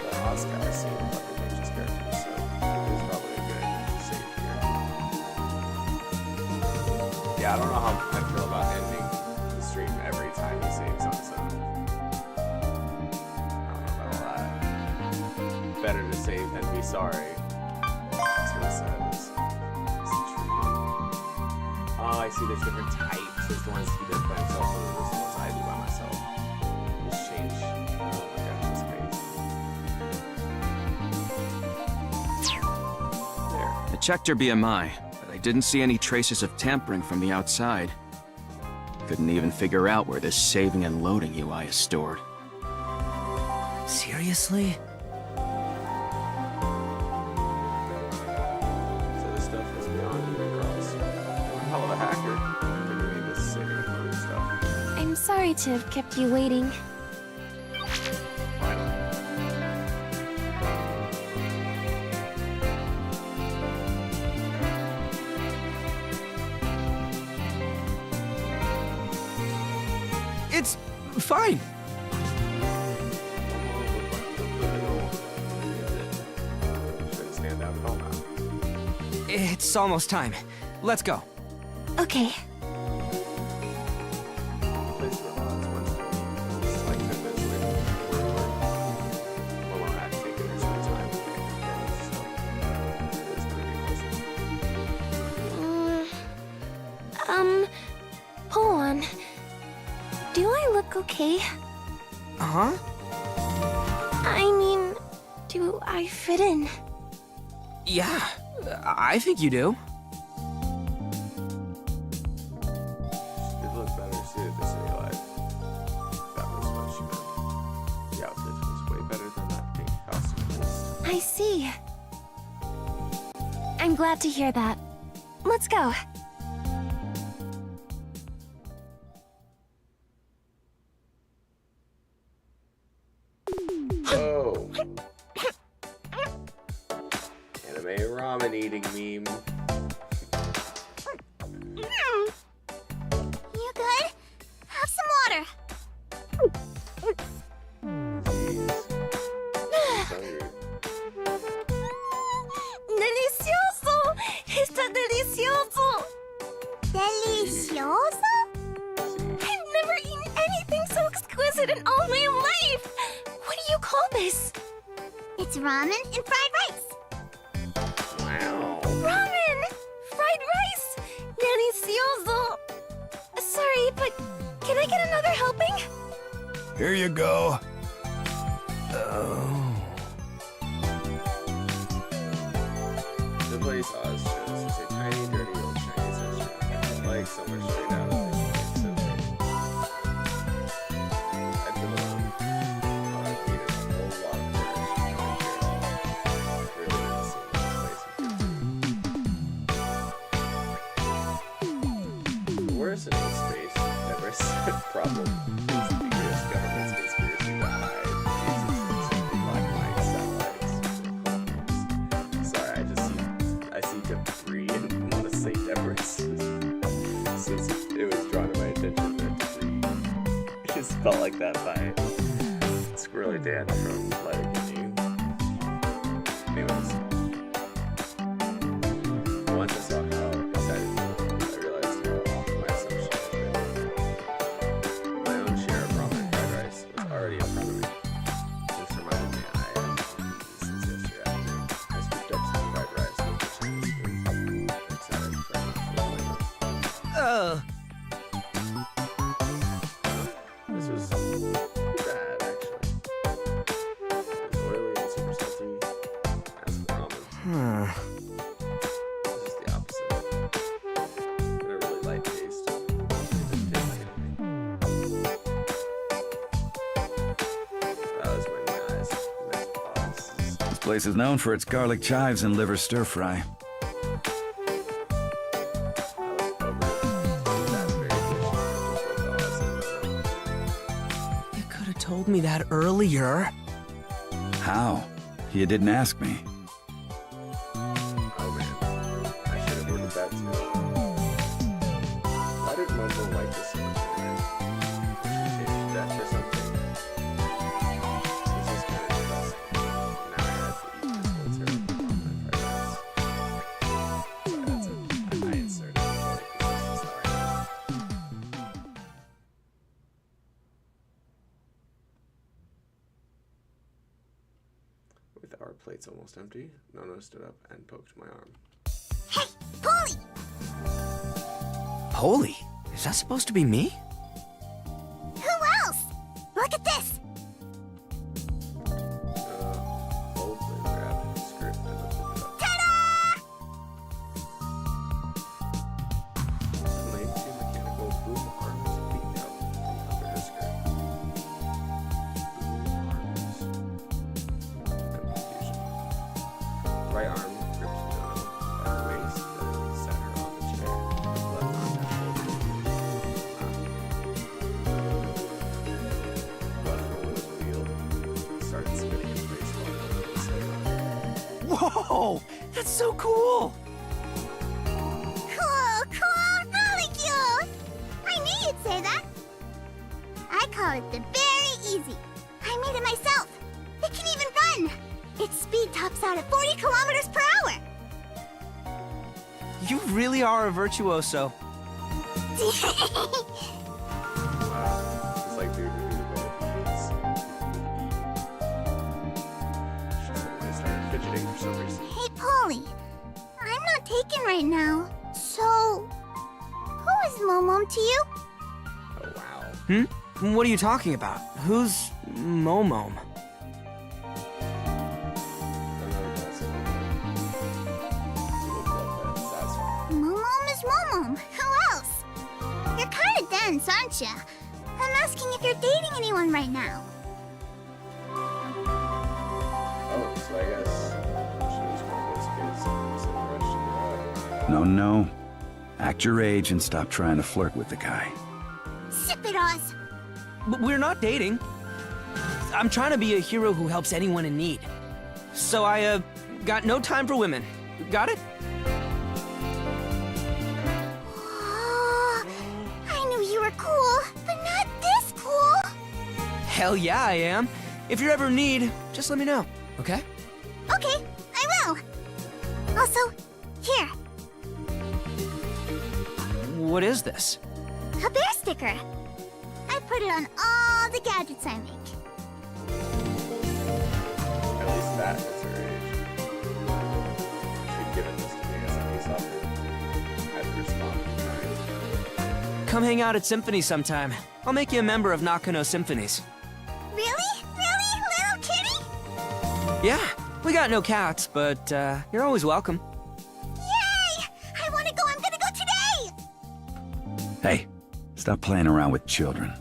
the Oz guy seemed like a dangerous character, so it was probably a good idea to save here. Yeah, I don't know how I feel about ending the stream every time he saves on his own. I don't know about that. Better to save than be sorry. That's what it says. It's true. see there's different types. There's the ones he does by himself, and there's the ones I do by myself. Just change the guy's face. There. I checked your BMI, but I didn't see any traces of tampering from the outside. Couldn't even figure out where this saving and loading UI is stored. Seriously? So this stuff is beyond even girls. I'm a hell of a hacker for doing this saving and loading stuff. I'm sorry to have kept you waiting. It's fine. Shouldn't stand out at all now. It's almost time. Let's go. Okay. Place for the last one. It's like 10 minutes away from where we're at, taking their sweet time. So, it's pretty close. Hold on. Do I look okay? Huh? I mean, do I fit in? Yeah, I think you do. It looks better suited to city life. That was what she meant. The outfit was way better than that pink costume. I see. I'm glad to hear that. Let's go. Oh. Anime ramen eating meme. You good? Have some water. Jeez. He's hungry. Delicioso! Está delicioso! Delicioso? I've never eaten anything so exquisite in all my life! What do you call this? It's ramen and fried rice. Wow. Ramen! Fried rice! Delicioso! Sorry, but can I get another helping? Here you go. The place I was sure this is a tiny, dirty old Chinese restaurant. Like somewhere straight out of the 19th century. I've been alone. I've eaten a whole lot of fish. Really didn't see this place. The worst in this space, never said problem, is the US government's conspiracy to hide Jesus and black light satellites. Sorry, I see debris and want to say Everest. Since it was drawn to my attention that debris just felt like that by Squirrely Dan from Letterkenny. Anyways, once I saw how excited I realized how off my assumption had been. My own share of ramen and fried rice was already in front of me. This reminded me I hadn't eaten since yesterday afternoon. I scooped up some fried rice with the Chinese food. Excited for my flavor. This was pretty bad, actually. It was oily and super salty, as the ramen. This is the opposite. It had a really light taste. It didn't taste like anything. That was when my eyes met the boss's. This place is known for its garlic chives and liver stir-fry. I looked over that very dish and I just looked all You could have told me that earlier. How? You didn't ask me. Oh man, I should have ordered that too. Why did Momo like this so much anyway? Did she change that for something? This is kind of depressing. Now I have to eat this whole terrible ramen and fried rice. Sorry, that's I inserted it because this is how I am. With our plates almost empty, Nono stood up and poked my arm. Hey, Polly! Holy, is that supposed to be me? Who else? Look at this! Boldly grab his script and open it up. Ta-da! Laid two mechanical boom arms leading out from under his skirt. Boom arms. And confusion. Right arm grips down by her waist and set her on the chair. Left arm had folded. Left roll was wheeled. Started spinning his baseball around the sail. Whoa! That's so cool! Cool, really cute! I knew you'd say that. I call it the Very Easy. I made it myself. It can even run. Its speed tops out at 40 kilometers per hour. You really are a virtuoso. It's like dude who do both. She suddenly started fidgeting for some reason. Hey, Polly. I'm not taken right now. So, who is Momom to you? Oh wow. What are you talking about? Who's Momom? Momom is Momom. Who else? You're kind of dense, aren't you? I'm asking if you're dating anyone right now. Oh, so I guess she was one of those kids that was in the rush to grow up. No. Act your age and stop trying to flirt with the guy. Sip it, Oz. But we're not dating. I'm trying to be a hero who helps anyone in need. So I, got no time for women. Got it? Oh, I knew you were cool, but not this cool. Hell yeah, I am. If you're ever in need, just let me know, okay? Okay, I will. Also, here, What is this? a bear sticker. I put it on all the gadgets I make. At least that is her age. She'd given this to me as a peace offering. I'd respond in Come hang out at Symphony sometime. I'll make you a member of Nakano Symphonies. Really? Really, little kitty? Yeah, we got no cats, but you're always welcome. Yay! I want to go. I'm gonna go today. Hey, stop playing around with children.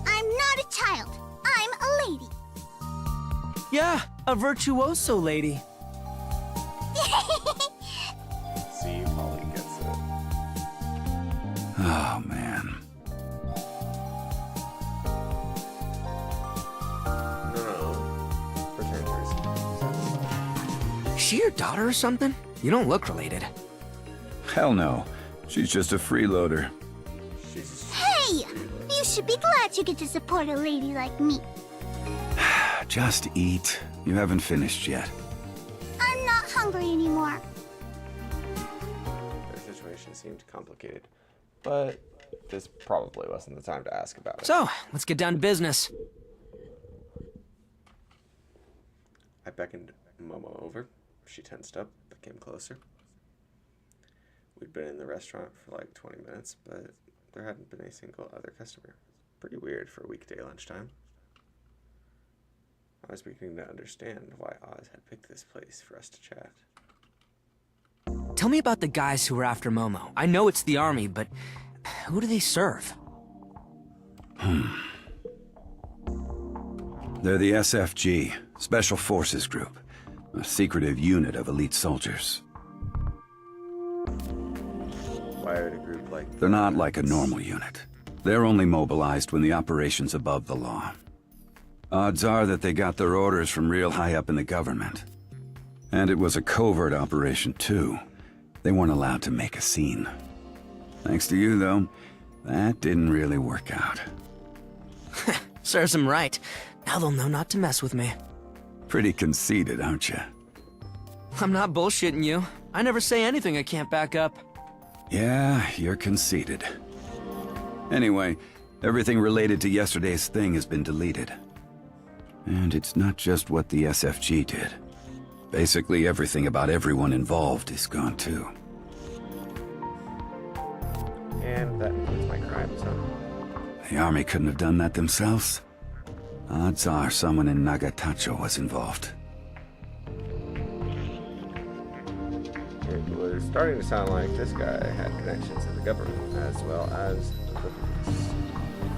I'm not a child. I'm a lady. Yeah, a virtuoso lady. See, Polly gets it. Oh, man. No. Return to her. Is she your daughter or something? You don't look related. Hell no. She's just a freeloader. Hey! You should be glad you get to support a lady like me. Just eat. You haven't finished yet. I'm not hungry anymore. Their situation seemed complicated, but this probably wasn't the time to ask about it. So, let's get down to business. I beckoned Momo over. She tensed up, but came closer. We'd been in the restaurant for like 20 minutes, but there hadn't been a single other customer. Pretty weird for a weekday lunchtime. I was beginning to understand why Oz had picked this place for us to chat. Tell me about the guys who were after Momo. I know it's the army, but who do they serve? They're the SFG, Special Forces Group, a secretive unit of elite soldiers. Why would a group like They're not like a normal unit. They're only mobilized when the operation's above the law. Odds are that they got their orders from real high up in the government. And it was a covert operation, too. They weren't allowed to make a scene. Thanks to you, though, that didn't really work out. Serves them right. Now they'll know not to mess with me. Pretty conceited, aren't you? I'm not bullshitting you. I never say anything I can't back up. Yeah, you're conceited. Anyway, everything related to yesterday's thing has been deleted. And it's not just what the SFG did. Basically everything about everyone involved is gone too. And that includes my crimes, huh? The army couldn't have done that themselves. Odds are someone in Nagatacho was involved. It was starting to sound like this guy had connections to the government as well as the police.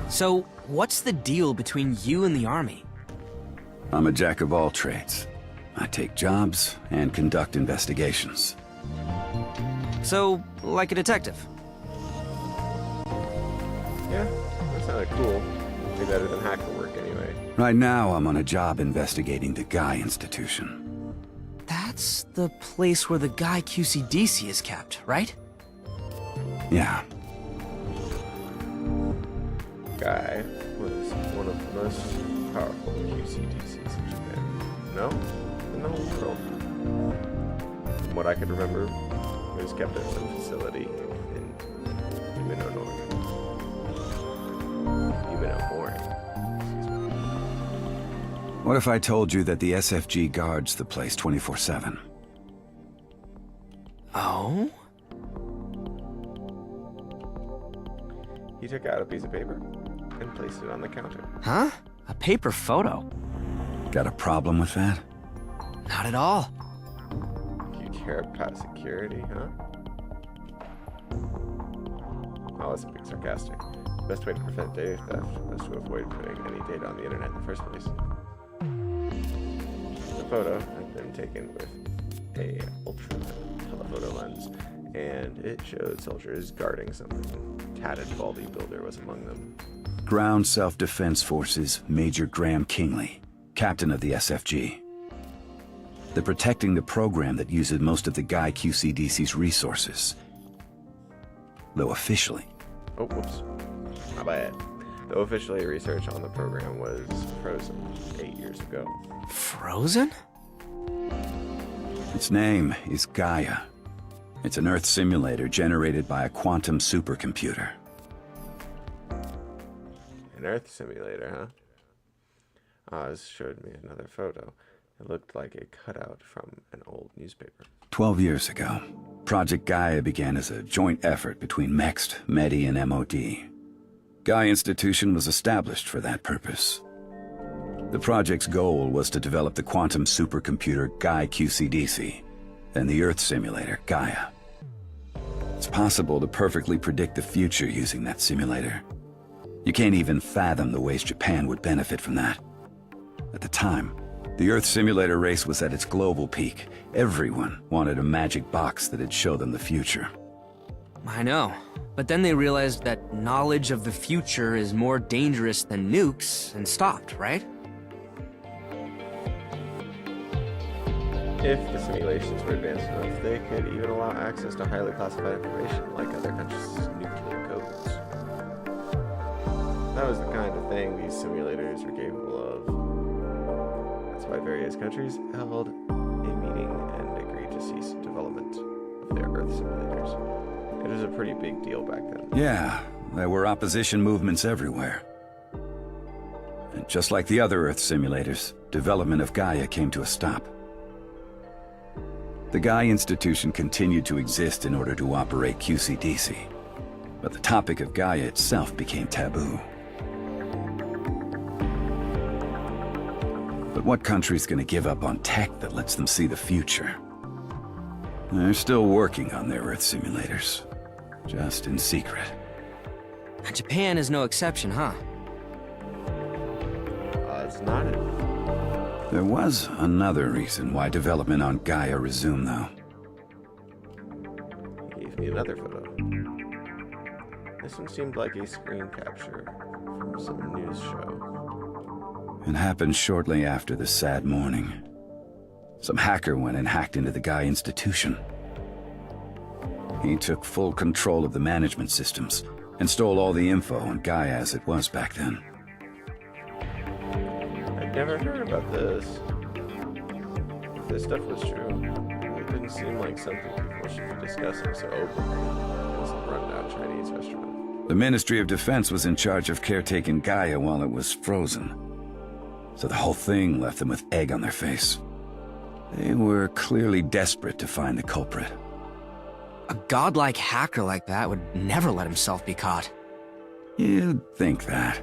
So, what's the deal between you and the army? I'm a jack of all trades. I take jobs and conduct investigations. So, like a detective? Yeah, that sounded cool. Way better than hacker work anyway. Right now, I'm on a job investigating the Guy Institution. That's the place where the Guy QCDC is kept, right? Yeah. Guy was one of the most powerful QCDCs in Japan. No? In the whole world. From what I could remember, it was kept at some facility in Umino-Mori. What if I told you that the SFG guards the place 24/7? Oh? He took out a piece of paper and placed it on the counter. Huh? A paper photo? Got a problem with that? Not at all. You care about security, huh? Oh, that's being sarcastic. The best way to prevent data theft was to avoid putting any data on the internet in the first place. The photo had been taken with a ultra telephoto lens, and it showed soldiers guarding something. Tatted bodybuilder was among them. Ground Self-Defense Forces Major Graham Kingley, captain of the SFG. They're protecting the program that uses most of the Guy QCDC's resources. Though officially... Oh, whoops. My bad. Though officially research on the program was frozen 8 years ago. Frozen? Its name is Gaia. It's an Earth simulator generated by a quantum supercomputer. An Earth simulator, huh? Oz showed me another photo. It looked like a cutout from an old newspaper. 12 years ago, Project Gaia began as a joint effort between MEXT, MEDI, and MOD. Gaia Institution was established for that purpose. The project's goal was to develop the quantum supercomputer Guy QCDC and the Earth simulator Gaia. It's possible to perfectly predict the future using that simulator. You can't even fathom the ways Japan would benefit from that. At the time, the Earth simulator race was at its global peak. Everyone wanted a magic box that'd show them the future. I know. But then they realized that knowledge of the future is more dangerous than nukes and stopped, right? If the simulations were advanced enough, they could even allow access to highly classified information like other countries' nuclear codes. That was the kind of thing these simulators were capable of. That's why various countries held a meeting and agreed to cease development of their Earth simulators. It was a pretty big deal back then. Yeah, there were opposition movements everywhere. And just like the other Earth simulators, development of Gaia came to a stop. The Gaia Institution continued to exist in order to operate QCDC, but the topic of Gaia itself became taboo. But what country's gonna give up on tech that lets them see the future? They're still working on their Earth simulators, just in secret. Japan is no exception, huh? It's not it. There was another reason why development on Gaia resumed, though. He gave me another photo. This one seemed like a screen capture from some news show. It happened shortly after the sad morning. Some hacker went and hacked into the Gaia Institution. He took full control of the management systems and stole all the info on Gaia as it was back then. I'd never heard about this. If this stuff was true, it didn't seem like something people should be discussing so openly as a rundown Chinese restaurant. The Ministry of Defense was in charge of caretaking Gaia while it was frozen. So the whole thing left them with egg on their face. They were clearly desperate to find the culprit. A godlike hacker like that would never let himself be caught. You'd think that.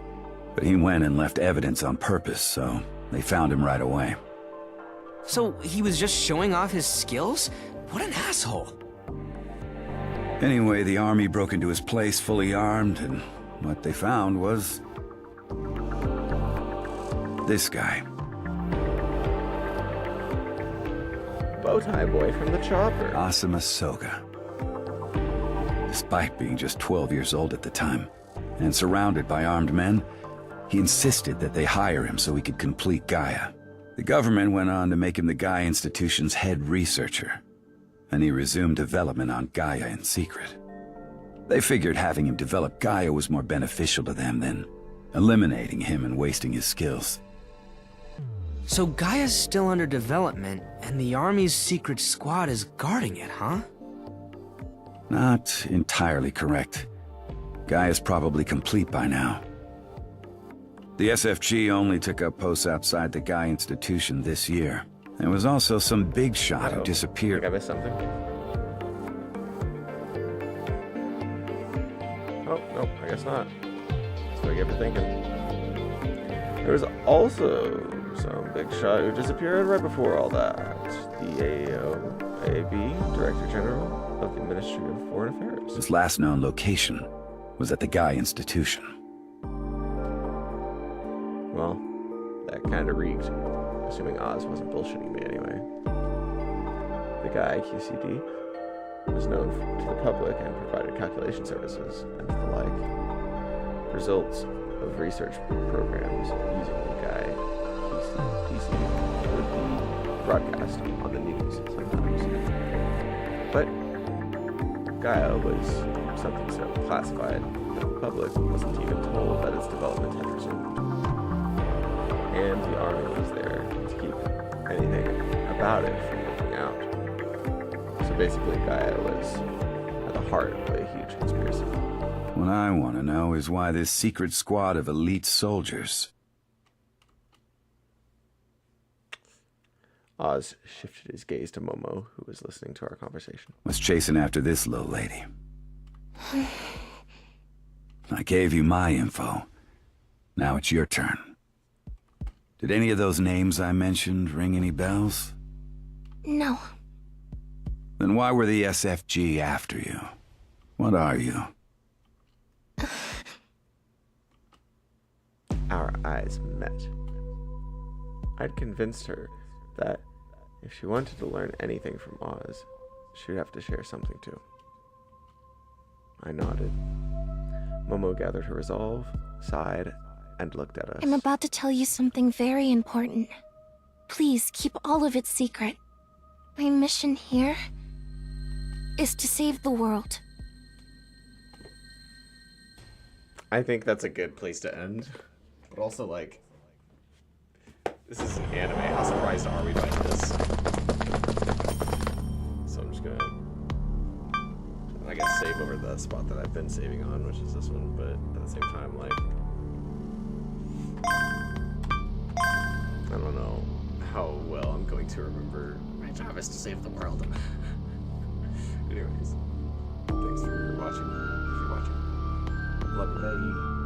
But he went and left evidence on purpose, so they found him right away. So he was just showing off his skills? What an asshole. Anyway, the army broke into his place fully armed, and what they found was... this guy. Bowtie boy from the chopper. Asuma Soga. Despite being just 12 years old at the time, and surrounded by armed men, he insisted that they hire him so he could complete Gaia. The government went on to make him the Gaia Institution's head researcher, and he resumed development on Gaia in secret. They figured having him develop Gaia was more beneficial to them than eliminating him and wasting his skills. So Gaia's still under development, and the Army's secret squad is guarding it, huh? Not entirely correct. Gaia's probably complete by now. The SFG only took up posts outside the Gaia Institution this year. There was also some big shot who disappeared. I think I missed something. Oh, nope, I guess not. That's what I get for thinking. There was also some big shot who disappeared right before all that. The AOAB, Director General of the Ministry of Foreign Affairs. His last known location was at the Gaia Institution. Well, that kind of reeked. Assuming Oz wasn't bullshitting me anyway. The Gaia QCD was known to the public and provided calculation services and the like. Results of research programs using the Gaia QCD would be broadcast on the news sometimes. But Gaia was something so classified that the public wasn't even told that its development had resumed. And the army was there to keep anything about it from leaking out. So basically, Gaia was at the heart of a huge conspiracy. What I want to know is why this secret squad of elite soldiers... Oz shifted his gaze to Momo, who was listening to our conversation. was chasing after this little lady. I gave you my info. Now it's your turn. Did any of those names I mentioned ring any bells? No. Then why were the SFG after you? What are you? Our eyes met. I'd convinced her that if she wanted to learn anything from Oz, she'd have to share something too. I nodded. Momo gathered her resolve, sighed, and looked at us. I'm about to tell you something very important. Please keep all of it secret. My mission here is to save the world. I think that's a good place to end. But also, like, this is an anime. How surprised are we by this? So I'm just gonna, I guess, save over the spot that I've been saving on, which is this one. But at the same time, like, I don't know how well I'm going to remember my job is to save the world. Anyways, thanks for watching. If you're watching, love you, baby.